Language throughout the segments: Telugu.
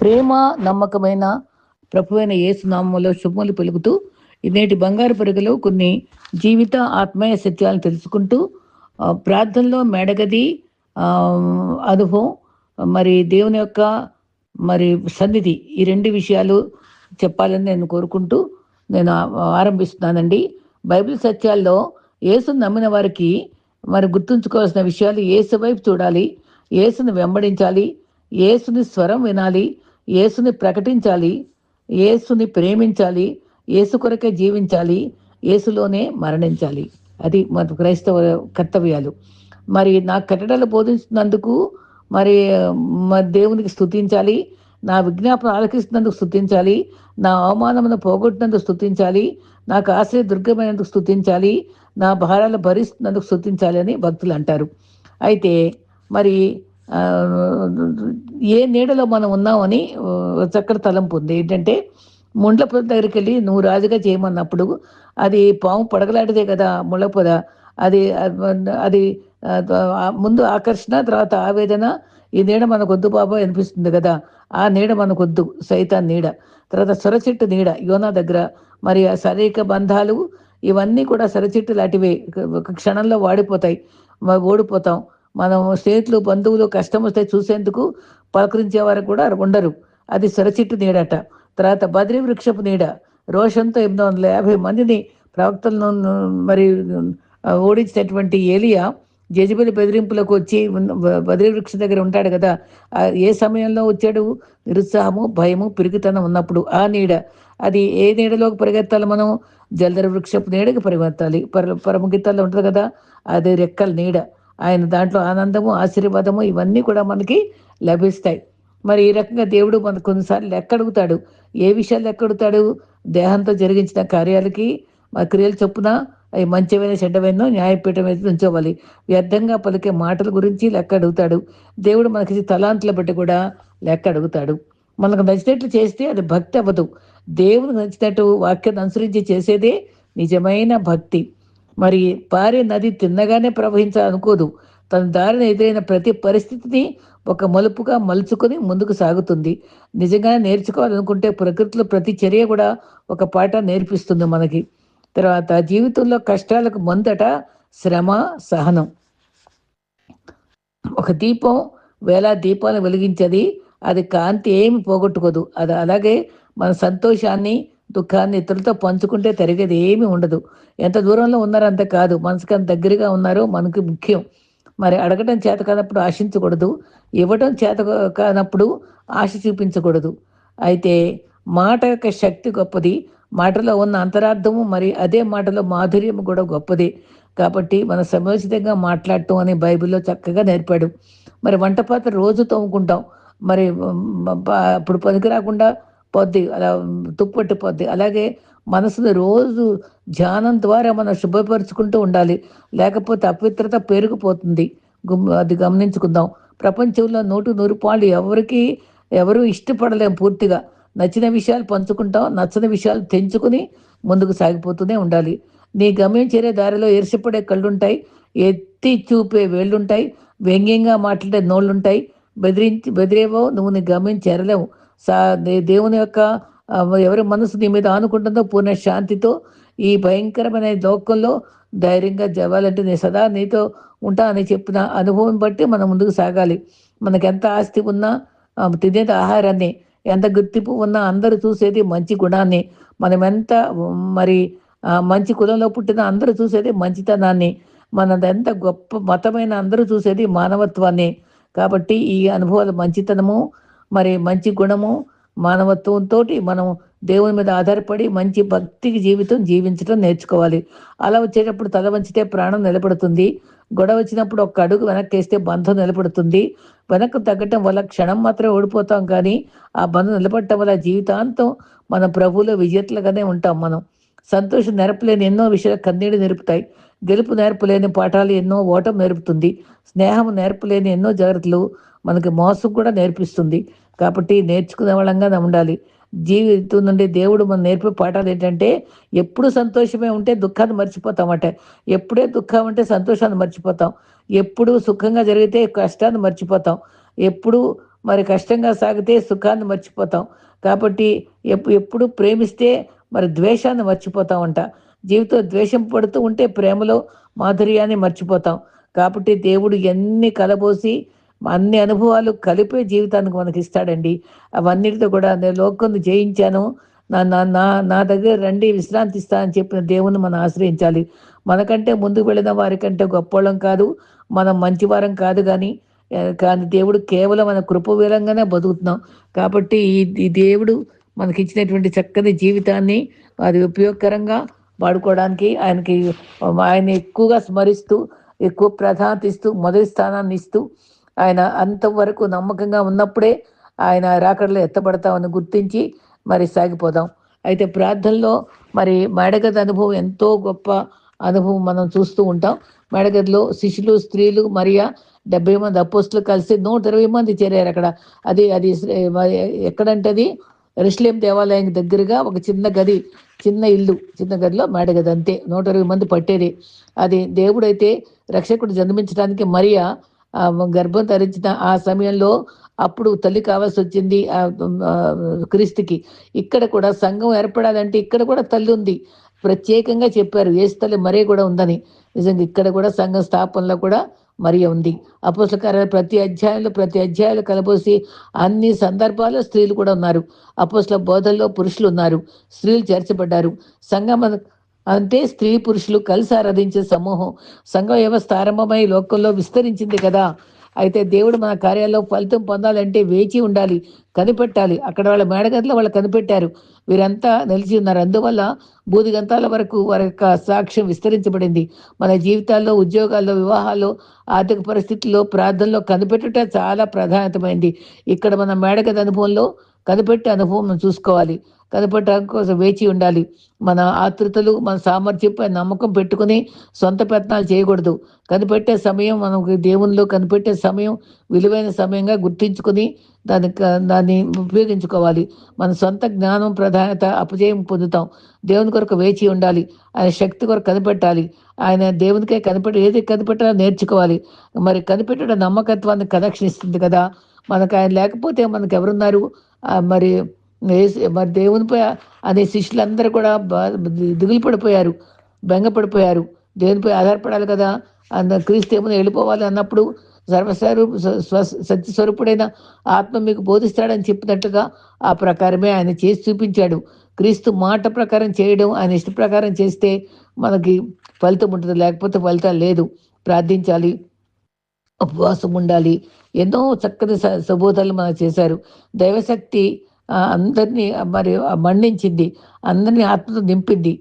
ప్రేమ, నమ్మకమైన ప్రభువైన యేసు నామములో శుభములు పలుకుతూ, నేటి బంగారు పరుగులో కొన్ని జీవిత, ఆత్మీయ సత్యాలను తెలుసుకుంటూ, ప్రార్థనలో మేడగది అనుభవం, మరి దేవుని యొక్క మరి సన్నిధి, ఈ 2 విషయాలు చెప్పాలని నేను కోరుకుంటూ నేను ఆరంభిస్తున్నానండి. బైబిల్ సత్యాల్లో యేసుని నమ్మిన వారికి మరి గుర్తుంచుకోవాల్సిన విషయాలు: యేసు వైపు చూడాలి, యేసుని వెంబడించాలి, యేసుని స్వరం వినాలి, యేసుని ప్రకటించాలి, యేసుని ప్రేమించాలి, యేసు కొరకే జీవించాలి, యేసులోనే మరణించాలి. అది మన క్రైస్తవ కర్తవ్యాలు. మరి నా కట్టడలు బోధించినందుకు మరి దేవునికి స్తుతించాలి, నా విజ్ఞాపన ఆలకిస్తున్నందుకు స్తుతించాలి, నా అవమానమును పోగొట్టినందుకు స్తుతించాలి, నాకు ఆశ్రయ దుర్గమైనందుకు స్తుతించాలి, నా భారాలు భరిస్తున్నందుకు స్తుతించాలి అని భక్తులు అంటారు. అయితే మరి ఏ నీడలో మనం ఉన్నామని చక్కటి తలంపు ఉంది. ఏంటంటే, ముండ్ల పొద దగ్గరికి వెళ్ళి నువ్వు రాజుగా చేయమన్నప్పుడు అది పాము పడగలాంటిదే కదా ముళ్ళ పొద. అది అది ముందు ఆకర్షణ, తర్వాత ఆవేదన. ఈ నీడ మనకొద్దు బాబోయ్ అనిపిస్తుంది కదా. ఆ నీడ మనకొద్దు, సైతాన్ నీడ. తర్వాత సొరచెట్టు నీడ యోనా దగ్గర. మరి ఆ శారీరక బంధాలు ఇవన్నీ కూడా సొరచెట్టు లాంటివే, ఒక క్షణంలో వాడిపోతాయి, ఓడిపోతాం. మనం స్నేహితులు, బంధువులు కష్టం వస్తే చూసేందుకు పలకరించే వారు కూడా ఉండరు. అది సొరచెట్టు నీడట. తర్వాత బద్రి వృక్షపు నీడ. రోషంతో 850 మందిని ప్రవక్తలను మరి ఓడించినటువంటి ఏలియా జెజబెలి బెదిరింపులకు వచ్చి బద్రి వృక్షం దగ్గర ఉంటాడు కదా. ఏ సమయంలో వచ్చాడు? నిరుత్సాహము, భయము, పిరికితనం ఉన్నప్పుడు. ఆ నీడ. అది ఏ నీడలోకి పరిగెత్తాలి మనం? జలధర వృక్షపు నీడకి పరిగెత్తాలి. పరమగీతాల్లో ఉంటుంది కదా, అది రెక్కల నీడ. ఆయన దాంట్లో ఆనందము, ఆశీర్వాదము ఇవన్నీ కూడా మనకి లభిస్తాయి. మరి ఈ రకంగా దేవుడు మనకు కొన్నిసార్లు లెక్కడుగుతాడు. ఏ విషయాలు లెక్కడుగుతాడు? దేహంతో జరిగించిన కార్యాలకి క్రియలు చొప్పున అవి మంచివైన చెడ్డవైనో న్యాయపీఠం మీద ఉంచోవాలి. వ్యర్థంగా పలికే మాటల గురించి లెక్క అడుగుతాడు. దేవుడు మనకి తలాంతుల బట్టి కూడా లెక్క అడుగుతాడు. మనకు నచ్చినట్లు చేస్తే అది భక్తి అవ్వదు. దేవునికి నచ్చినట్టు వాక్యాన్ని అనుసరించి చేసేదే నిజమైన భక్తి. మరి పారే నది తిన్నగానే ప్రవహించాలనుకోదు. తన దారిన ఎదురైన ప్రతి పరిస్థితిని ఒక మలుపుగా మలుచుకొని ముందుకు సాగుతుంది. నిజంగానే నేర్చుకోవాలనుకుంటే ప్రకృతిలో ప్రతి చర్య కూడా ఒక పాట నేర్పిస్తుంది మనకి. తర్వాత జీవితంలో కష్టాలకు మొందట శ్రమ, సహనం. ఒక దీపం వేల దీపాలను వెలిగించేది, అది కాంతి ఏమి పోగొట్టుకోదు. అది అలాగే మన సంతోషాన్ని, దుఃఖాన్ని ఇతరులతో పంచుకుంటే తరిగేది ఏమీ ఉండదు. ఎంత దూరంలో ఉన్నారో అంత కాదు, మనసుకి అంత దగ్గరగా ఉన్నారో మనకి ముఖ్యం. మరి అడగటం చేత కానప్పుడు ఆశించకూడదు, ఇవ్వటం చేత కానప్పుడు ఆశ చూపించకూడదు. అయితే మాట యొక్క శక్తి గొప్పది, మాటలో ఉన్న అంతరార్థము మరి అదే మాటలో మాధుర్యం కూడా గొప్పది. కాబట్టి మన సమయోచితంగా మాట్లాడటం అని బైబిల్లో చక్కగా నేర్పాడు. మరి వంట పాత్ర రోజు తోముకుంటాం, మరి అప్పుడు పనికి రాకుండా పోద్ది, అలా తుప్పట్టిపోద్ది. అలాగే మనసుని రోజు ధ్యానం ద్వారా మనం శుభ్రపరుచుకుంటూ ఉండాలి, లేకపోతే అపవిత్రత పెరిగిపోతుంది. అది గమనించుకుందాం. ప్రపంచంలో 100 పాళ్ళు ఎవరు ఇష్టపడలేం పూర్తిగా. నచ్చిన విషయాలు పంచుకుంటాం, నచ్చని విషయాలు తెంచుకుని ముందుకు సాగిపోతూనే ఉండాలి. నీ గమ్యం చేరే దారిలో ఎరిసిపడే కళ్ళుంటాయి, ఎత్తి చూపే వేళ్ళుంటాయి, వ్యంగ్యంగా మాట్లాడే నోళ్ళుంటాయి. బెదిరేవో నువ్వు నీ గమ్యం చేరలేవు. దేవుని యొక్క ఎవరి మనసు నీ మీద ఆనుకుంటుందో పూర్ణ శాంతితో ఈ భయంకరమైన లోకంలో ధైర్యంగా జవాలంటే నేను సదా నీతో ఉంటా అని చెప్పిన అనుభవం బట్టి మనం ముందుకు సాగాలి. మనకి ఎంత ఆస్తి ఉన్నా, తినేది ఆహారాన్ని, ఎంత గుర్తింపు ఉన్నా అందరూ చూసేది మంచి గుణాన్ని. మనం ఎంత మరి మంచి కులంలో పుట్టిన అందరూ చూసేది మంచితనాన్ని. మనదెంత గొప్ప మతమైన అందరూ చూసేది మానవత్వాన్ని. కాబట్టి ఈ అనుభవాలు మంచితనము, మరి మంచి గుణము, మానవత్వంతో మనం దేవుని మీద ఆధారపడి మంచి భక్తికి జీవితం జీవించడం నేర్చుకోవాలి. అలా వచ్చేటప్పుడు తల వంచితే ప్రాణం నిలబడుతుంది. గొడవ వచ్చినప్పుడు ఒక్క అడుగు వెనక్కి వేస్తే బంధం నిలబడుతుంది. వెనక్కు తగ్గటం వల్ల క్షణం మాత్రమే ఓడిపోతాం, కానీ ఆ బంధం నిలబడటం వల్ల జీవితాంతం మన ప్రభువులో విజేతలుగానే ఉంటాం. మనం సంతోషం నేర్పలేని ఎన్నో విషయాలు కన్నీడు నేర్పుతాయి. గెలుపు నేర్పలేని పాఠాలు ఎన్నో ఓటం నేర్పుతుంది. స్నేహం నేర్పలేని ఎన్నో జాగ్రత్తలు మనకి మోసం కూడా నేర్పిస్తుంది. కాబట్టి నేర్చుకునే వాళ్ళంగా ఉండాలి. జీవితం నుండి దేవుడు మనం నేర్పే పాఠాలు ఏంటంటే, ఎప్పుడు సంతోషమే ఉంటే దుఃఖాన్ని మర్చిపోతామట, ఎప్పుడే దుఃఖం ఉంటే సంతోషాన్ని మర్చిపోతాం, ఎప్పుడు సుఖంగా జరిగితే కష్టాన్ని మర్చిపోతాం, ఎప్పుడు మరి కష్టంగా సాగితే సుఖాన్ని మర్చిపోతాం. కాబట్టి ఎప్పుడు ప్రేమిస్తే మరి ద్వేషాన్ని మర్చిపోతామంట. జీవితం ద్వేషం పడుతూ ఉంటే ప్రేమలో మాధుర్యాన్ని మర్చిపోతాం. కాబట్టి దేవుడు ఎన్ని కలబోసి అన్ని అనుభవాలు కలిపే జీవితానికి మనకిస్తాడండి. అవన్నిటితో కూడా నేను లోకాన్ని జయించాను. నా నా నా నా దగ్గర రండి విశ్రాంతిస్తా అని చెప్పిన దేవుణ్ణి మనం ఆశ్రయించాలి. మనకంటే ముందుకు వెళ్ళిన వారికంటే గొప్పోళ్ళం కాదు. మనం మంచివారం కాదు గానీ కానీ దేవుడు కేవలం మన కృప మూలంగానే బతుకుతున్నాం. కాబట్టి ఈ దేవుడు మనకిచ్చినటువంటి చక్కని జీవితాన్ని అది ఉపయోగకరంగా వాడుకోవడానికి ఆయన్ని ఎక్కువగా స్మరిస్తూ, ఎక్కువ ప్రాధాన్యత ఇస్తూ, మొదటి స్థానాన్ని ఇస్తూ, ఆయన అంతవరకు నమ్మకంగా ఉన్నప్పుడే ఆయన రాకడలో ఎత్తబడతామని గుర్తించి మరి సాగిపోదాం. అయితే ప్రార్థనలో మరి మేడగది అనుభవం ఎంతో గొప్ప అనుభవం మనం చూస్తూ ఉంటాం. మేడగదిలో శిష్యులు, స్త్రీలు, మరియా 70 మంది అపోస్తులు కలిసి 120 మంది చేరారు అక్కడ. అది అది ఎక్కడంటే అది యెరూషలేం దేవాలయానికి దగ్గరగా ఒక చిన్న గది, చిన్న ఇల్లు, చిన్న గదిలో మేడగది అంతే. 120 మంది పట్టేది. అది దేవుడైతే రక్షకుడు జన్మించడానికి మరియా గర్భం ధరించిన ఆ సమయంలో అప్పుడు తల్లి కావాల్సి వచ్చింది క్రీస్తుకి. ఇక్కడ కూడా సంఘం ఏర్పడాలంటే ఇక్కడ కూడా తల్లి ఉంది. ప్రత్యేకంగా చెప్పారు యేసు తల్లి మరియ కూడా ఉందని. నిజంగా ఇక్కడ కూడా సంఘం స్థాపనలో కూడా మరియ ఉంది. అపోస్తల కార్యాలు ప్రతి అధ్యాయంలో కలబోసి అన్ని సందర్భాల్లో స్త్రీలు కూడా ఉన్నారు. అపోస్తల బోధల్లో పురుషులు ఉన్నారు, స్త్రీలు చేర్చబడ్డారు. సంఘం అంటే స్త్రీ పురుషులు కలిసి ఆరాధించే సమూహం. సంఘ వ్యవస్థ ఆరంభమై లోకంలో విస్తరించింది కదా. అయితే దేవుడు మన కార్యాల్లో ఫలితం పొందాలంటే వేచి ఉండాలి, కనిపెట్టాలి. అక్కడ వాళ్ళ మేడగదిలో వాళ్ళు కనిపెట్టారు. వీరంతా నిలిచి ఉన్నారు. అందువల్ల బూదిగంతాల వరకు వారి యొక్క సాక్ష్యం విస్తరించబడింది. మన జీవితాల్లో, ఉద్యోగాల్లో, వివాహాల్లో, ఆర్థిక పరిస్థితుల్లో, ప్రార్థనలో కనిపెట్టుట చాలా ప్రాధాన్యతమైంది. ఇక్కడ మన మేడగది అనుభవంలో కనిపెట్టే అనుభవం మనం చూసుకోవాలి. కనిపెట్టడం కోసం వేచి ఉండాలి. మన ఆతృతలు, మన సామర్థ్యంపై నమ్మకం పెట్టుకుని సొంత ప్రయత్నాలు చేయకూడదు. కనిపెట్టే సమయం, మనకు దేవునిలో కనిపెట్టే సమయం విలువైన సమయంగా గుర్తించుకుని దాన్ని ఉపయోగించుకోవాలి. మన సొంత జ్ఞానం ప్రాధాన్యత అపజయం పొందుతాం. దేవుని కొరకు వేచి ఉండాలి. ఆయన శక్తి కొరకు కనిపెట్టాలి. ఆయన దేవునికే ఏది కనిపెట్టాలో నేర్చుకోవాలి. మరి కనిపెట్టడం నమ్మకత్వాన్ని కనెక్షన్ కదా. మనకు ఆయన లేకపోతే మనకు ఎవరున్నారు? మరి దేవునిపై అనే శిష్యులందరూ కూడా దిగులు పడిపోయారు, బెంగపడిపోయారు. దేవునిపై ఆధారపడాలి కదా. క్రీస్తు ఏమైనా వెళ్ళిపోవాలి అన్నప్పుడు సత్యస్వరూపుడైన ఆత్మ మీకు బోధిస్తాడని చెప్పినట్టుగా ఆ ప్రకారమే ఆయన చేసి చూపించాడు. క్రీస్తు మాట ప్రకారం చేయడం, ఆయన ఇష్ట ప్రకారం చేస్తే మనకి ఫలితం ఉంటుంది, లేకపోతే ఫలితాలు లేదు. ప్రార్థించాలి, ఉపవాసం ఉండాలి. ఎన్నో చక్కని సుబోధాలు మనకు చేశారు. దైవశక్తి అందరినీ మరి మండించింది, అందరినీ ఆత్మతో నింపింది.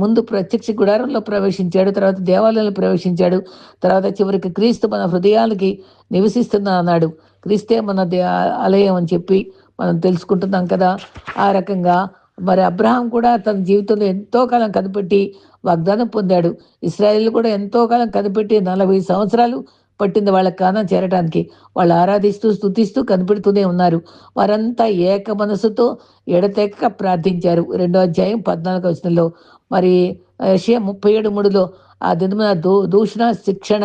ముందు ప్రత్యక్ష గుడారంలో ప్రవేశించాడు, తర్వాత దేవాలయంలో ప్రవేశించాడు, తర్వాత చివరికి క్రీస్తు మన హృదయాలకి నివసిస్తున్నా అన్నాడు. క్రీస్తే మన ఆలయం అని చెప్పి మనం తెలుసుకుంటున్నాం కదా. ఆ రకంగా మరి అబ్రహాం కూడా తన జీవితంలో ఎంతో కాలం కనిపెట్టి వాగ్దానం పొందాడు. ఇశ్రాయేల్ కూడా ఎంతో కాలం కనిపెట్టి 40 సంవత్సరాలు పట్టింది వాళ్ళకి కానం చేరడానికి. వాళ్ళు ఆరాధిస్తూ స్తుతిస్తూ కనిపెడుతూనే ఉన్నారు. వారంతా ఏక మనసుతో ఎడతెక్క ప్రార్థించారు. 2వ అధ్యాయం 14వ వచనంలో. మరి యెషయా 37:3లో ఆ దినమున దూషణ శిక్షణ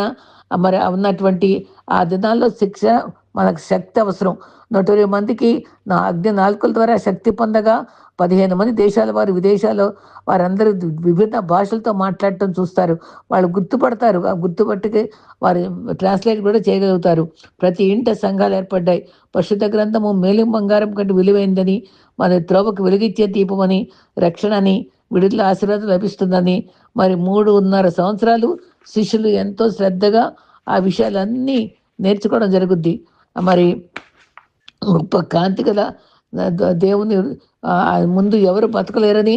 మరి ఉన్నటువంటి ఆ దినాల్లో శిక్ష మనకు శక్తి అవసరం. 120 మందికి నా అగ్ని నాలుకల ద్వారా శక్తి పొందగా 15 మంది దేశాల వారు, విదేశాల్లో వారందరూ విభిన్న భాషలతో మాట్లాడటం చూస్తారు. వాళ్ళు గుర్తుపడతారు. ఆ గుర్తుపట్టుకి వారు ట్రాన్స్లేట్ కూడా చేయగలుగుతారు. ప్రతి ఇంట సంఘాలు ఏర్పడ్డాయి. పరిశుద్ధ గ్రంథము మేలిం బంగారం కంటే విలువైందని, మన త్రోవకు వెలిగించే దీపమని, రక్షణని, విడుదల ఆశీర్వాదం లభిస్తుందని. మరి 3.5 సంవత్సరాలు శిష్యులు ఎంతో శ్రద్ధగా ఆ విషయాలన్నీ నేర్చుకోవడం జరుగుద్ది. మరి గొప్ప కాంతి గల దేవుని ముందు ఎవరు బతకలేరని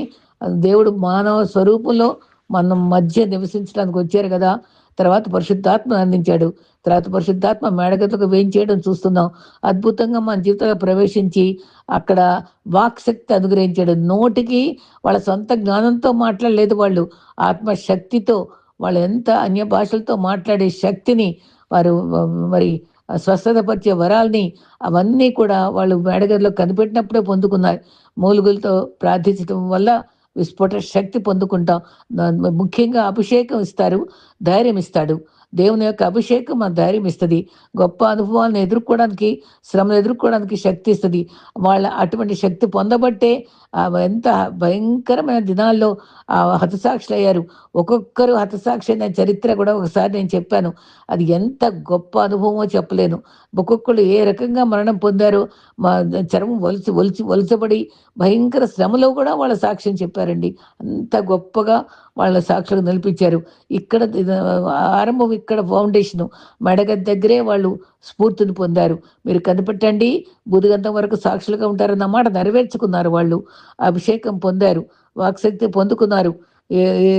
దేవుడు మానవ స్వరూపంలో మన మధ్య నివసించడానికి వచ్చారు కదా. తర్వాత పరిశుద్ధాత్మ అందించాడు. తర్వాత పరిశుద్ధాత్మ మేడగతులకు వేయించేయడం చూస్తున్నాం. అద్భుతంగా మన జీవితంలో ప్రవేశించి అక్కడ వాక్శక్తి అనుగ్రహించాడు. నోటికి వాళ్ళ సొంత జ్ఞానంతో మాట్లాడలేదు, వాళ్ళు ఆత్మశక్తితో, వాళ్ళు ఎంత అన్య భాషలతో మాట్లాడే శక్తిని వారు మరి స్వస్థతపరిచే వరాల్ని అవన్నీ కూడా వాళ్ళు మేడగదిలో కనిపెట్టినప్పుడే పొందుకున్నారు. మూలుగులతో ప్రార్థించడం వల్ల విస్ఫోట శక్తి పొందుకుంటాం. ముఖ్యంగా అభిషేకం ఇస్తారు, ధైర్యం ఇస్తాడు. దేవుని యొక్క అభిషేకం మన ధైర్యం ఇస్తుంది. గొప్ప అనుభవాలను ఎదుర్కోవడానికి, శ్రమను ఎదుర్కోవడానికి శక్తి ఇస్తుంది. వాళ్ళ అటువంటి శక్తి పొందబట్టే ఎంత భయంకరమైన దినాల్లో హతసాక్షులయ్యారు. ఒక్కొక్కరు హతసాక్షి అయిన చరిత్ర కూడా ఒకసారి నేను చెప్పాను. అది ఎంత గొప్ప అనుభవమో చెప్పలేను. ఒక్కొక్కళ్ళు ఏ రకంగా మరణం పొందారో, మా చర్మం ఒలిచబడి భయంకర శ్రమలో కూడా వాళ్ళ సాక్ష్యం చెప్పారండి. అంత గొప్పగా వాళ్ళ సాక్షులు నిలిపించారు. ఇక్కడ ఆరంభం, ఇక్కడ ఫౌండేషను మెడగది దగ్గరే వాళ్ళు స్ఫూర్తిని పొందారు. మీరు కనిపెట్టండి, బుధగంధం వరకు సాక్షులుగా ఉంటారన్న మాట నెరవేర్చుకున్నారు. వాళ్ళు అభిషేకం పొందారు, వాక్శక్తి పొందుకున్నారు.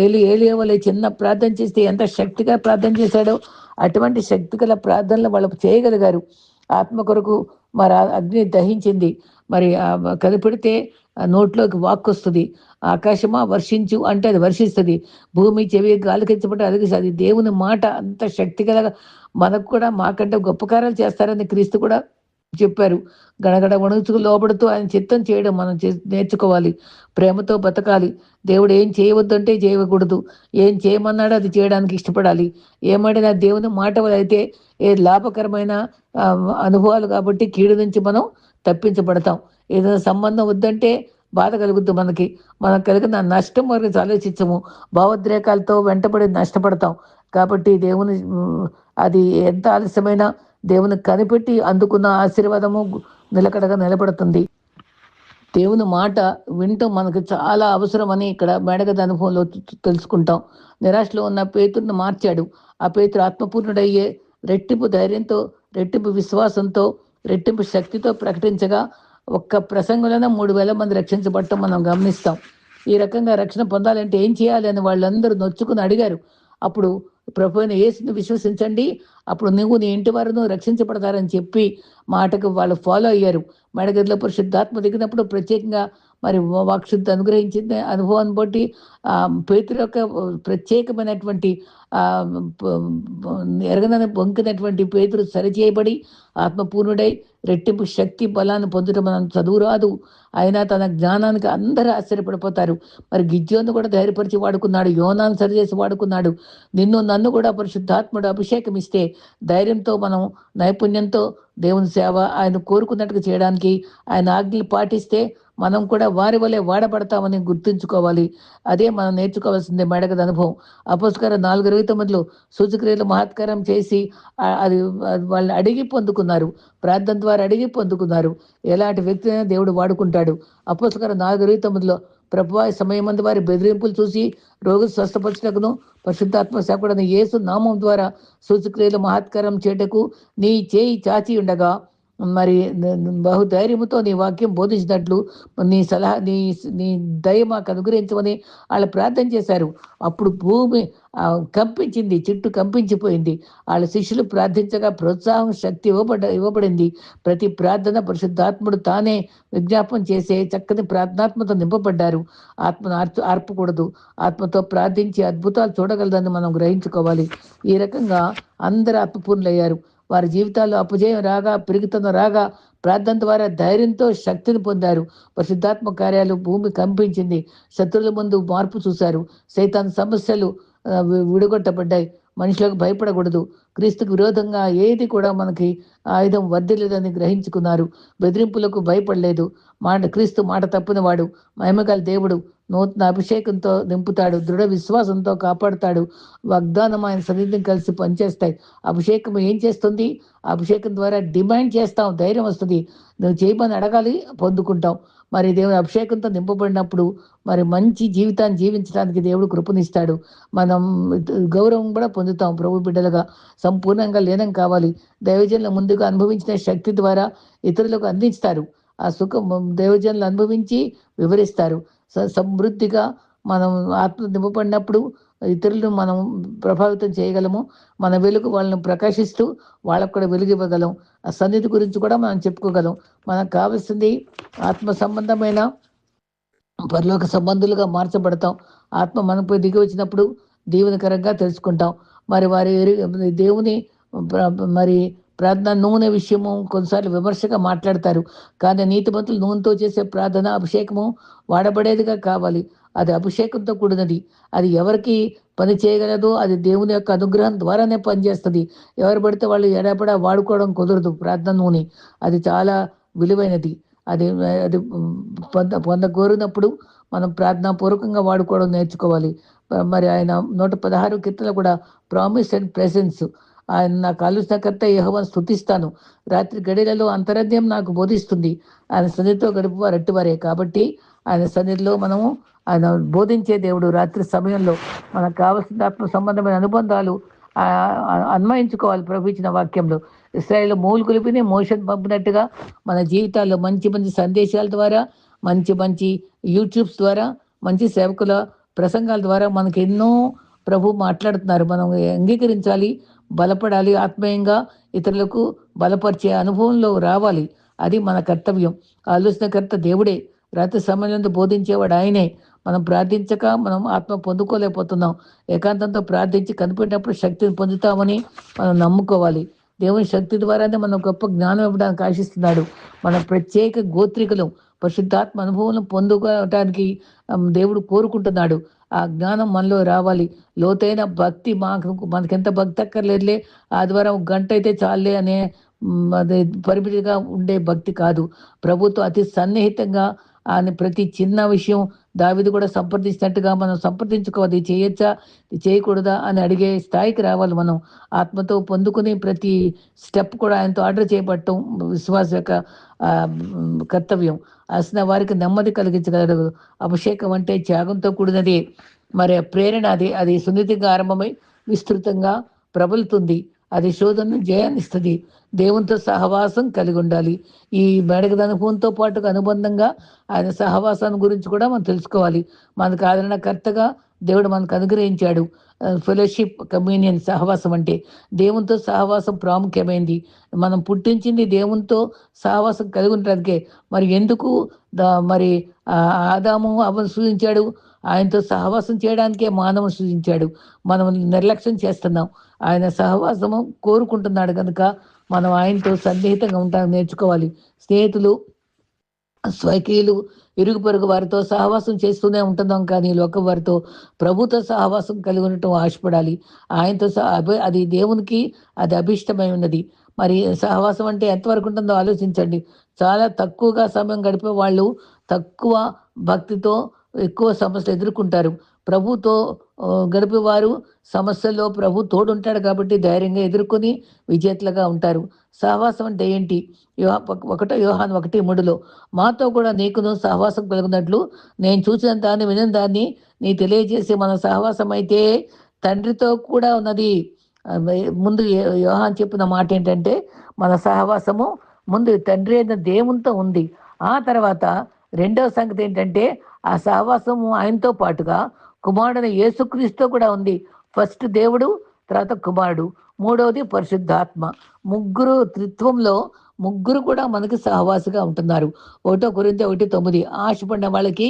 ఏలియా వలె చిన్న ప్రార్థన చేస్తే ఎంత శక్తిగా ప్రార్థన చేశాడో అటువంటి శక్తిగల ప్రార్థనలు వాళ్ళు చేయగలిగారు. ఆత్మ కొరకు మరి అగ్ని దహించింది. మరి కనిపెడితే నోట్లోకి వాక్ వస్తుంది. ఆకాశమా వర్షించు అంటే అది వర్షిస్తుంది. భూమి చెవి గాలికించబట్టి అది అది దేవుని మాట అంత శక్తిగల. మనకు కూడా మాకంటే గొప్ప కార్యాలు చేస్తారని క్రీస్తు కూడా చెప్పారు. గడగడ వణుకుతూ లోబడుతూ ఆయన చిత్తం చేయడం మనం నేర్చుకోవాలి. ప్రేమతో బతకాలి. దేవుడు ఏం చేయవద్దంటే చేయకూడదు. ఏం చేయమన్నాడో అది చేయడానికి ఇష్టపడాలి. ఏమడినా దేవుని మాట అయితే ఏ లాభకరమైన అనుభవాలు కాబట్టి కీడు నుంచి మనం తప్పించబడతాం. ఏదైనా సంబంధం వద్దంటే బాధ కలుగుద్దు. మనకు కలిగిన నష్టం వరకు ఆలోచించము. భావోద్రేకాలతో వెంటబడి నష్టపడతాం. కాబట్టి దేవుని అది ఎంత ఆలస్యమైనా దేవుని కనిపెట్టి అందుకున్న ఆశీర్వాదము నిలకడగా నిలబడుతుంది. దేవుని మాట వినటం మనకు చాలా అవసరమని ఇక్కడ మేడగద అనుభవంలో తెలుసుకుంటాం. నిరాశలో ఉన్న పేతురును మార్చాడు. ఆ పేతురు ఆత్మపూర్ణుడయ్యే రెట్టింపు ధైర్యంతో, రెట్టింపు విశ్వాసంతో, రెట్టింపు శక్తితో ప్రకటించగా ఒక్క ప్రసంగంలోనే 3,000 మంది రక్షించబడటం మనం గమనిస్తాం. ఈ రకంగా రక్షణ పొందాలంటే ఏం చేయాలి అని వాళ్ళందరూ నొచ్చుకుని అడిగారు. అప్పుడు ప్రభువైన యేసుని విశ్వసించండి, అప్పుడు నువ్వు నీ ఇంటి వారును రక్షించబడతారని చెప్పి మాటకు వాళ్ళు ఫాలో అయ్యారు. మెడగదిలో పరిశుద్ధాత్మ దిగినప్పుడు ప్రత్యేకంగా మరి వాక్శుద్ధి అనుగ్రహించిన అనుభవాన్ని బట్టి పేతురు యొక్క ప్రత్యేకమైనటువంటి ఎరగనని పొంకినటువంటి పేతురు సరిచేయబడి ఆత్మపూర్ణుడై రెట్టింపు శక్తి బలాన్ని పొందడం మనం చదువురాదు. అయినా తన జ్ఞానానికి అందరూ ఆశ్చర్యపడిపోతారు. మరి గిద్యోను కూడా ధైర్యపరిచి వాడుకున్నాడు, యోనాను సరిచేసి వాడుకున్నాడు. నన్ను కూడా పరిశుద్ధాత్ముడు అభిషేకం ఇస్తే ధైర్యంతో మనం నైపుణ్యంతో దేవుని సేవ ఆయన కోరుకున్నట్టుగా చేయడానికి, ఆయన ఆజ్ఞలు పాటిస్తే మనం కూడా వారి వలె వాడబడతామని గుర్తుంచుకోవాలి. అదే మనం నేర్చుకోవాల్సిందే మెడగద అనుభవం. అపోస్తలుల 4:29 సూచక్రియలు మహత్కారం చేసి అది వాళ్ళని అడిగి పొందుకున్నారు. ప్రార్థన ద్వారా అడిగి పొందుకున్నారు. ఎలాంటి వ్యక్తినైనా దేవుడు వాడుకుంటాడు. అపోస్తలుల 4:29 ప్రభువా సమయం మంది వారి బెదిరింపులు చూసి రోగులు స్వస్థపరచుటకును పరిశుద్ధాత్మ సేవకుడైన యేసు నామం ద్వారా సూచక్రియలు మహత్కారం చేటకు నీ చేయి చాచి ఉండగా మరి బహుధైర్యముతో నీ వాక్యం బోధించినట్లు నీ సలహా నీ దయ మాకు అనుగ్రహించమని వాళ్ళు ప్రార్థన చేశారు. అప్పుడు భూమి కంపించింది, చుట్టూ కంపించిపోయింది. వాళ్ళ శిష్యులు ప్రార్థించగా ప్రోత్సాహం, శక్తి ఇవ్వబడింది. ప్రతి ప్రార్థన పరిశుద్ధాత్ముడు తానే విజ్ఞాపనం చేసే చక్కని ప్రార్థనాత్మతో నింపబడ్డారు. ఆత్మను ఆర్పకూడదు. ఆత్మతో ప్రార్థించి అద్భుతాలు చూడగలదని మనం గ్రహించుకోవాలి. ఈ రకంగా అందరూ ఆత్మపూర్ణులయ్యారు. వారి జీవితాల్లో అపజయం రాగా, పెరుగుతున్న రాగా ప్రార్థన ద్వారా ధైర్యంతో శక్తిని పొందారు. పరిశుద్ధాత్మ కార్యాలు భూమి కంపించింది. శత్రువుల ముందు మార్పు చూశారు. సైతాన్ సమస్యలు విడగొట్టబడ్డాయి. మనుషులకు భయపడకూడదు. క్రీస్తుకు విరోధంగా ఏది కూడా మనకి ఆయుధం వర్ధిల్లేదని గ్రహించుకున్నారు. బెదిరింపులకు భయపడలేదు. క్రీస్తు మాట తప్పిన వాడు, మహిమగల దేవుడు నూతన అభిషేకంతో నింపుతాడు. దృఢ విశ్వాసంతో కాపాడుతాడు. వాగ్దానం ఆయన సన్నిధిని కలిసి పనిచేస్తాయి. అభిషేకం ఏం చేస్తుంది? అభిషేకం ద్వారా డిమాండ్ చేస్తాం, ధైర్యం వస్తుంది. నువ్వు చేయమని అడగాలి, పొందుకుంటాం. మరి దేవుని అభిషేకంతో నింపబడినప్పుడు మరి మంచి జీవితాన్ని జీవించడానికి దేవుడు కృపనిస్తాడు. మనం గౌరవం కూడా పొందుతాం. ప్రభు బిడ్డలుగా సంపూర్ణంగా లీనం కావాలి. దైవజనులు ముందుగా అనుభవించిన శక్తి ద్వారా ఇతరులకు అందిస్తారు. ఆ సుఖం దైవజనులు అనుభవించి వివరిస్తారు. సమృద్ధిగా మనం ఆత్మ నింపబడినప్పుడు ఇతరులను మనం ప్రభావితం చేయగలము. మన వెలుగు వాళ్ళని ప్రకాశిస్తూ వాళ్ళకు కూడా వెలుగు ఇవ్వగలం. ఆ సన్నిధి గురించి కూడా మనం చెప్పుకోగలం. మనకు కావాల్సింది ఆత్మ సంబంధమైన పరలోక సంబంధులుగా మార్చబడతాం. ఆత్మ మనపై దిగి వచ్చినప్పుడు దీవెనకరంగా తెలుసుకుంటాం. మరి వారి దేవుని మరి ప్రార్థన నూనె విషయము కొన్నిసార్లు విమర్శగా మాట్లాడతారు. కానీ నీతిమంతులు నూనెతో చేసే ప్రార్థన అభిషేకము వాడబడేదిగా కావాలి. అది అభిషేకంతో కూడినది. అది ఎవరికి పని చేయగలదో అది దేవుని యొక్క అనుగ్రహం ద్వారానే పనిచేస్తుంది. ఎవరు పడితే వాళ్ళు ఎడాపెడా వాడుకోవడం కుదరదు. ప్రార్థన నూనె అది చాలా విలువైనది. అది అది పొందగోరినప్పుడు మనం ప్రార్థనాపూర్వకంగా వాడుకోవడం నేర్చుకోవాలి. మరి ఆయన 116 కీర్తనలో కూడా ప్రామిస్ అండ్ ప్రెజెన్స్, ఆయన నాకు ఆలోచనకర్త యెహోవాను స్తుతిస్తాను, రాత్రి గడియలలో అంతరంగం నాకు బోధిస్తుంది, ఆయన సన్నిధితో గడుపువారు అట్టివారే. కాబట్టి ఆయన సన్నిధిలో మనము ఆయన బోధించే దేవుడు. రాత్రి సమయంలో మనకు కావలసిన ఆత్మ సంబంధమైన అనుబంధాలు అన్వయించుకోవాలి. ప్రభు ఇచ్చిన వాక్యంలో ఇశ్రాయేలు మూలు కొలిపిని మోషన్ పంపినట్టుగా మన జీవితాల్లో మంచి మంచి సందేశాల ద్వారా, మంచి మంచి యూట్యూబ్స్ ద్వారా, మంచి సేవకుల ప్రసంగాల ద్వారా మనకు ఎన్నో ప్రభు మాట్లాడుతున్నారు. మనం అంగీకరించాలి, బలపడాలి, ఆత్మీయంగా ఇతరులకు బలపరిచే అనుభవంలో రావాలి. అది మన కర్తవ్యం. ఆలోచనకర్త దేవుడే, రాత్రి సమయంలో బోధించేవాడు ఆయనే. మనం ప్రార్థించక మనం ఆత్మ పొందుకోలేకపోతున్నాం. ఏకాంతంతో ప్రార్థించి కనిపెట్టినప్పుడు శక్తిని పొందుతామని మనం నమ్ముకోవాలి. దేవుని శక్తి ద్వారానే మనం గొప్ప జ్ఞానం ఇవ్వడానికి ఆశిస్తున్నాడు. మన ప్రత్యేక గోత్రికలు పరిశుద్ధాత్మ అనుభవం పొందుకోవటానికి దేవుడు కోరుకుంటున్నాడు. ఆ జ్ఞానం మనలో రావాలి. లోతైన భక్తి మనకెంత భక్తి అక్కర్లేదులే, ఆదివారం గంట అయితే చాలే అనే అది పరిమితిగా ఉండే భక్తి కాదు. ప్రభుతో అతి సన్నిహితంగా ఆయన ప్రతి చిన్న విషయం దావీదు కూడా సంప్రదించినట్టుగా మనం సంప్రదించుకోవాలి. చేయొచ్చా, చేయకూడదా అని అడిగే స్థాయికి రావాలి. మనం ఆత్మతో పొందుకుని ప్రతి స్టెప్ కూడా ఆయనతో ఆర్డర్ చేయబట్టం విశ్వాస యొక్క కర్తవ్యం. అసిన వారికి నెమ్మది కలిగించగలరు. అభిషేకం అంటే త్యాగంతో కూడినది. మరి ప్రేరణ అది సున్నితంగా ఆరంభమై విస్తృతంగా ప్రబలుతుంది. అది శోధనను జయాన్నిస్తుంది. దేవునితో సహవాసం కలిగి ఉండాలి. ఈ మెడగద అనుభవంతో పాటుగా అనుబంధంగా ఆయన సహవాసాన్ని గురించి కూడా మనం తెలుసుకోవాలి. మనకు ఆదరణకర్తగా దేవుడు మనకు అనుగ్రహించాడు. ఫెలోషిప్, కమ్యూనియన్, సహవాసం అంటే దేవునితో సహవాసం ప్రాముఖ్యమైంది. మనం పుట్టించింది దేవునితో సహవాసం కలిగి ఉండడానికే. మరి ఎందుకు మరి ఆదాము అవ్వను సృజించాడు? ఆయనతో సహవాసం చేయడానికే మానవుని సృజించాడు. మనం నిర్లక్ష్యం చేస్తున్నాం. ఆయన సహవాసము కోరుకుంటున్నాడు కనుక మనం ఆయనతో సన్నిహితంగా ఉంటానికి నేర్చుకోవాలి. స్నేహితులు, స్వకీయులు, ఇరుగు పొరుగు వారితో సహవాసం చేస్తూనే ఉంటున్నాం, కానీ లోక వారితో ప్రభుతో సహవాసం కలిగి ఉండటం ఆశపడాలి. ఆయనతో అది దేవునికి అది అభిష్టమై ఉన్నది. మరి సహవాసం అంటే ఎంతవరకు ఉంటుందో ఆలోచించండి. చాలా తక్కువగా సమయం గడిపే వాళ్ళు తక్కువ భక్తితో ఎక్కువ సమస్యలు ఎదుర్కొంటారు. ప్రభుతో గడిపేవారు సమస్యల్లో ప్రభు తోడుంటాడు కాబట్టి ధైర్యంగా ఎదుర్కొని విజేతలుగా ఉంటారు. సహవాసం అంటే ఏంటి? 1 యోహాను 1:3 మాతో కూడా నీకును సహవాసం కలిగినట్లు నేను చూసిన దాన్ని వినిన దాన్ని నీ తెలియజేసి మన సహవాసం అయితే తండ్రితో కూడా ఉన్నది. ముందు యోహాన్ చెప్పిన మాట ఏంటంటే మన సహవాసము ముందు తండ్రి అయిన దేవునితో ఉంది. ఆ తర్వాత రెండవ సంగతి ఏంటంటే ఆ సహవాసము ఆయనతో పాటుగా కుమారుడైన యేసుక్రీస్తుతో కూడా ఉంది. ఫస్ట్ దేవుడు, తర్వాత కుమారుడు, మూడవది పరిశుద్ధాత్మ. ముగ్గురు త్రిత్వంలో ముగ్గురు కూడా మనకి సహవాసిగా ఉంటున్నారు. 1 కొరింథీ 1:9 ఆశపడిన వాళ్ళకి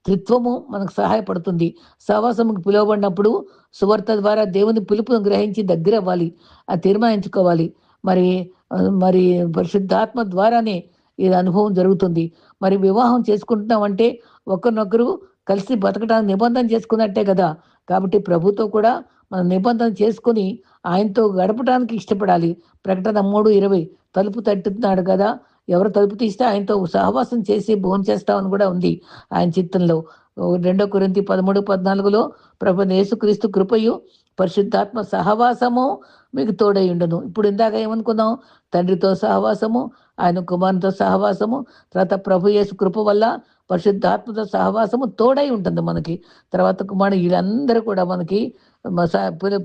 త్రిత్వము మనకు సహాయపడుతుంది. సహవాసముకు పిలువబడినప్పుడు సువార్త ద్వారా దేవుని పిలుపును గ్రహించి దగ్గర అవ్వాలి, అది తీర్మానించుకోవాలి. మరి మరి పరిశుద్ధాత్మ ద్వారానే ఇది అనుభవం జరుగుతుంది. మరి వివాహం చేసుకుంటున్నామంటే ఒకరినొకరు కలిసి బతకడానికి నిబంధన చేసుకున్నట్టే కదా. కాబట్టి ప్రభుతో కూడా మనం నిబంధన చేసుకుని ఆయనతో గడపడానికి ఇష్టపడాలి. ప్రకటన 3:20 తలుపు తట్టుతున్నాడు కదా, ఎవరు తలుపు తీస్తే ఆయనతో సహవాసం చేసి భోంచేస్తామని కూడా ఉంది ఆయన చిత్తంలో. 2 కొరింథీ 13:14 ప్రభు యేసుక్రీస్తు కృపయు పరిశుద్ధాత్మ సహవాసము మీకు తోడై ఉండును. ఇప్పుడు ఇందాక ఏమనుకున్నాం? తండ్రితో సహవాసము, ఆయన కుమారునితో సహవాసము, తర్వాత ప్రభు యేసు కృప వల్ల పరిశుద్ధాత్మతో సహవాసము తోడై ఉంటుంది మనకి. తర్వాత కుమారుడు, వీళ్ళందరూ కూడా మనకి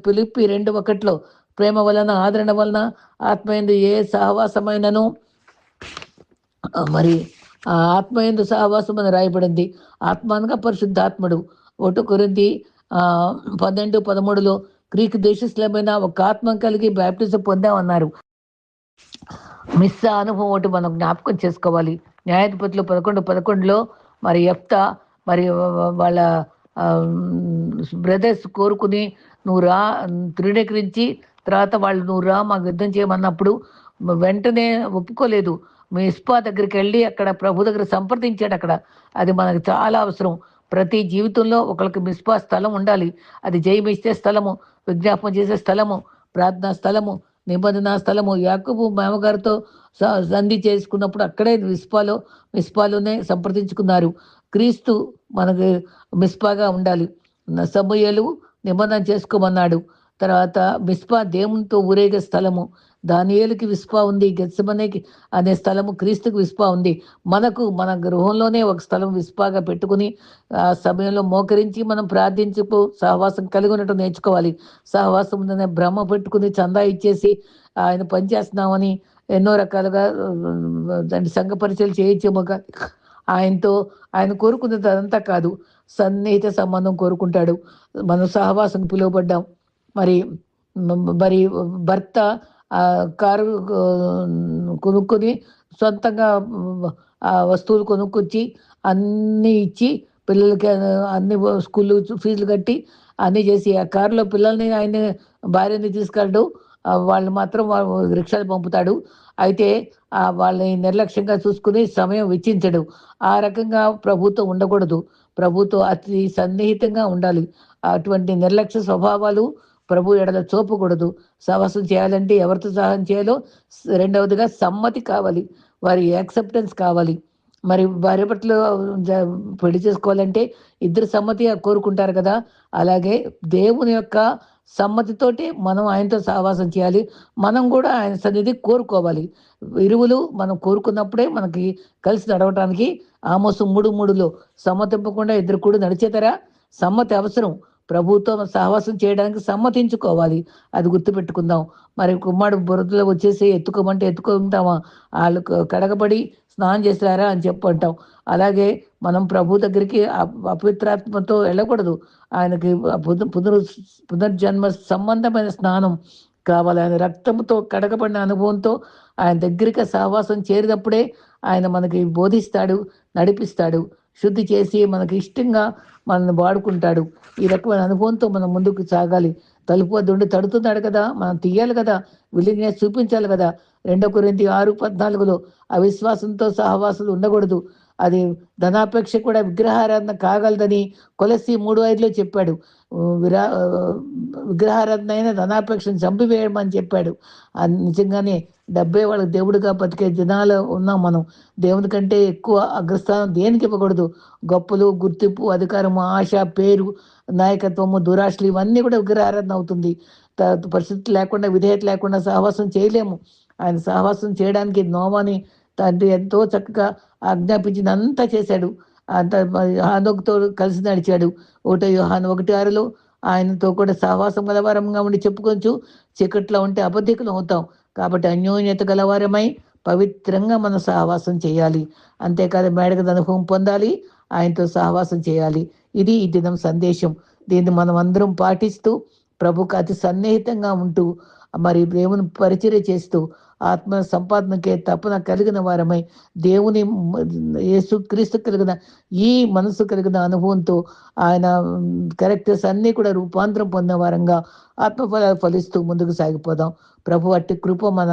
ఫిలిప్పీ 2:1 ప్రేమ వలన, ఆదరణ వలన, ఆత్మయందు ఏ సహవాసమైనను మరి ఆ ఆత్మయందు సహవాసం అని రాయబడింది. ఆత్మ అనగా పరిశుద్ధాత్ముడు. 1 కొరింథీ 12:13 గ్రీకు దేశస్థులమైన ఒక ఆత్మ కలిగి బాప్టిజం పొందామన్నారు. మిస్సా అనుభవం ఒకటి మనం జ్ఞాపకం చేసుకోవాలి. న్యాయాధిపతులు 11:11 మరి యెఫ్తా మరి వాళ్ళ బ్రదర్స్ కోరుకుని నువ్వు రా, తృణీకరించి తర్వాత వాళ్ళు నువ్వు రా మాకు యుద్ధం చేయమన్నప్పుడు వెంటనే ఒప్పుకోలేదు. మిస్పా దగ్గరికి వెళ్ళి అక్కడ ప్రభు దగ్గర సంప్రదించాడు. అక్కడ అది మనకు చాలా అవసరం. ప్రతి జీవితంలో ఒకళ్ళకి మిస్పా స్థలం ఉండాలి. అది జయమిచ్చే స్థలము, విజ్ఞాపన చేసే స్థలము, ప్రార్థనా స్థలము, నిబంధన స్థలము. యాకోబు మామగారితో స సంధి చేసుకున్నప్పుడు అక్కడే మిస్పాలోనే సంప్రదించుకున్నారు. క్రీస్తు మనకు మిస్పాగా ఉండాలి. సమూయేలు నిబంధన చేసుకోమన్నాడు. తర్వాత మిస్పా దేవునితో ఊరేగే స్థలము. దానియేలుకి విస్పా ఉంది. గెత్సెమనేకి అనే స్థలము క్రీస్తుకి విస్పా ఉంది. మన గృహంలోనే ఒక స్థలం విస్పాగా పెట్టుకుని ఆ సమయంలో మోకరించి మనం ప్రార్థించుకు సహవాసం కలిగి ఉండటం నేర్చుకోవాలి. సహవాసం ఉందనే భ్రమ పెట్టుకుని చందా ఇచ్చేసి ఆయన పనిచేస్తున్నామని ఎన్నో రకాలుగా దాన్ని సంఘ పరిచయాలు చేయించేమో కానీ ఆయనతో ఆయన కోరుకున్నది అదంతా కాదు. సన్నిహిత సంబంధం కోరుకుంటాడు. మనం సహవాసం పిలువబడ్డాం. మరి మరి భర్త కారు కొనుక్కొని సొంతంగా ఆ వస్తువులు కొనుక్కొచ్చి అన్నీ ఇచ్చి పిల్లలకి అన్ని స్కూల్ ఫీజులు కట్టి అన్నీ చేసి ఆ కారులో పిల్లల్ని ఆయన భార్యని తీసుకెళ్ళడు. వాళ్ళు మాత్రం రిక్షాలు పంపుతాడు. అయితే వాళ్ళని నిర్లక్ష్యంగా చూసుకుని సమయం వెచ్చించడు. ఆ రకంగా ప్రభుతో ఉండకూడదు. ప్రభుతో అతి సన్నిహితంగా ఉండాలి. అటువంటి నిర్లక్ష్య స్వభావాలు ప్రభు ఎడల చూపకూడదు. సహవాసం చేయాలంటే ఎవరితో సహాయం చేయాలో రెండవదిగా సమ్మతి కావాలి. వారి యాక్సెప్టెన్స్ కావాలి. మరి భార్య భర్తలు పెళ్లి చేసుకోవాలంటే ఇద్దరు సమ్మతి కోరుకుంటారు కదా! అలాగే దేవుని యొక్క సమ్మతితోటి మనం ఆయనతో సహవాసం చేయాలి. మనం కూడా ఆయన సన్నిధి కోరుకోవాలి. ఇరువులు మనం కోరుకున్నప్పుడే మనకి కలిసి నడవటానికి ఆమోసు 3:3లో సమ్మతింపకుండా ఇద్దరు కూడా నడిచేతరా? సమ్మతి అవసరం. ప్రభువుతో సహవాసం చేయడానికి సమ్మతించుకోవాలి. అది గుర్తుపెట్టుకుందాం. మరి కుమ్మాడు బురదలో వచ్చేసి ఎత్తుకోమంటే ఎత్తుకుంటామా? ఆళ్ళు కడగబడి స్నానం చేసిరారా అని చెప్పంటాం. అలాగే మనం ప్రభు దగ్గరికి అపవిత్రాత్మతో వెళ్ళకూడదు. ఆయనకి పునర్జన్మ సంబంధమైన స్నానం కావాలి. ఆయన రక్తంతో కడగబడిన అనుభవంతో ఆయన దగ్గరికి సహవాసం చేరినప్పుడే ఆయన మనకి బోధిస్తాడు, నడిపిస్తాడు, శుద్ధి చేసి మనకి ఇష్టంగా మనల్ని వాడుకుంటాడు. ఈ రకమైన అనుభవంతో మనం ముందుకు సాగాలి. తలుపు వద్ద ఉండి తడుతున్నాడు కదా, మనం తీయాలి కదా, విలీనెస్ చూపించాలి కదా. 2 కొరింథీ 6:14లో అవిశ్వాసంతో సహవాసాలు ఉండకూడదు. అది ధనాపేక్ష కూడా విగ్రహారాధన కాగలదని కొలస్సీ 3:5లో చెప్పాడు. విగ్రహారాధన అయిన ధనాపేక్షను చంపివేయమని చెప్పాడు. నిజంగానే డబ్బే వాళ్ళకి దేవుడిగా బతికే జనాలు ఉన్నాం మనం. దేవుని కంటే ఎక్కువ అగ్రస్థానం దేనికి ఇవ్వకూడదు. గొప్పలు, గుర్తింపు, అధికారము, ఆశ, పేరు, నాయకత్వము, దురాశలు ఇవన్నీ కూడా విగ్రహారాధన అవుతుంది. పరిస్థితి లేకుండా, విధేయత లేకుండా సహవాసం చేయలేము. ఆయన సహవాసం చేయడానికి నోవాని తండ్రి ఎంతో చక్కగా ఆజ్ఞాపించినంతా చేశాడు. అంత హానోకుతో కలిసి నడిచాడు. 1 యోహాను 1:6లో ఆయనతో కూడా సహవాసం గలవారంగా ఉండి చెప్పుకోవచ్చు. చీకట్లో ఉంటే అబద్ధికులు అవుతాం. కాబట్టి అన్యోన్యత గలవారమై పవిత్రంగా మనం సహవాసం చేయాలి. అంతేకాదు మేడగద అనుభవం పొందాలి. ఆయనతో సహవాసం చేయాలి. ఇది ఈ దినం సందేశం. దీన్ని మనం అందరం పాటిస్తూ ప్రభుకు అతి సన్నిహితంగా ఉంటూ మరి దేవుని పరిచర్య చేస్తూ ఆత్మ సంపాదనకే తపన కలిగిన వారమై దేవుని యేసుక్రీస్తు కలిగిన ఈ మనసు కలిగిన అనుభవంతో ఆయన క్యారెక్టర్స్ అన్నీ కూడా రూపాంతరం పొందిన వారంగా ఆత్మఫలాలు ఫలిస్తూ ముందుకు సాగిపోదాం. ప్రభు అట్టి కృప మన